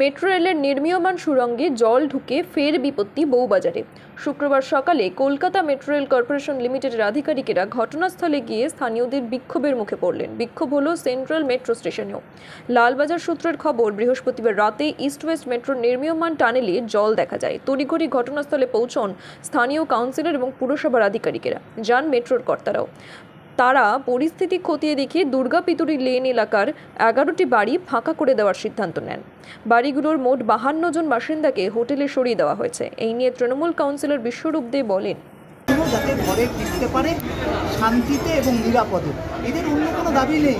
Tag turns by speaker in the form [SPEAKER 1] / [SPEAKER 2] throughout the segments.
[SPEAKER 1] Metro রেলের নির্মীয়মান সুড়ঙ্গে জল ঢুকে ফের বিপত্তি বউবাজারে। শুক্রবার সকালে কলকাতা মেট্রো রেল কর্পোরেশন লিমিটেডের আধিকারিকেরা ঘটনাস্থলে গিয়ে স্থানীয়দের বিক্ষোভের মুখে পড়লেন। বিক্ষোভ হলো সেন্ট্রাল মেট্রো স্টেশনেও। লালবাজার সূত্রের খবর, বৃহস্পতিবার রাতে ইস্ট ওয়েস্ট মেট্রোর নির্মীয়মান টানেলে জল দেখা যায়। তড়িঘড়ি ঘটনাস্থলে পৌঁছন স্থানীয় কাউন্সিলর এবং পুরসভার আধিকারিকেরা। যান মেট্রোর কর্তারাও। তারা পরিস্থিতি খতিয়ে দেখে দুর্গাপিতুরি লেন এলাকার 11টি বাড়ি ফাঁকা করে দেওয়ার সিদ্ধান্ত নেন। বাড়িগুলোর মোট 52 জন বাসিন্দাকে হোটেলে সরিয়ে দেওয়া হয়েছে। এই নিয়ে তৃণমূল কাউন্সিলর বিশ্বরূপ দে বলেন,
[SPEAKER 2] যাতে ঘরে ফিরতে পারে শান্তিতে এবং নিরাপদে, এদের অন্য কোনো দাবি নেই।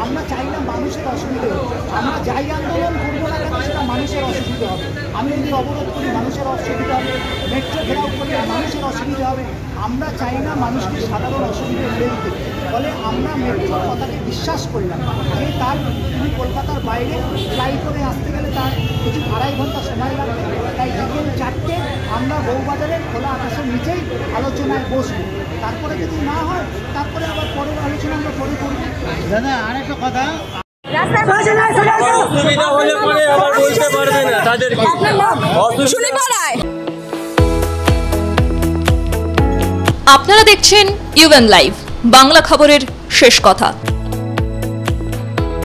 [SPEAKER 2] আমরা চাই না মানুষের অসুবিধা হবে। আমরা যাই আন্দোলন করবো না কেন সেটা মানুষের অসুবিধা হবে। আমি যদি অবরোধ করি মানুষের অসুবিধা হবে, মেট্রো ঘেরাও করলে মানুষের অসুবিধা হবে। আমরা চাই না মানুষকে সাধারণ অসুবিধা ফেলতে। ফলে আমরা মেট্রোর কথাকে বিশ্বাস করি না। যে তার তিনি কলকাতার বাইরে ফ্লাই করে আসতে গেলে তার কিছু 2.5 ঘন্টা সময় লাগবে। তাই বিকেল 4টে আমরা বউবাজারের খোলা আকাশের নিচেই আলোচনায় বসবো। তারপরে যদি না হয় তারপরে আবার পরের আলোচনা আমরা পরে করবো। দাদা আরেকটা কথা,
[SPEAKER 1] আপনারা দেখছেন ইউএন লাইভ, বাংলা খবরের শেষ কথা।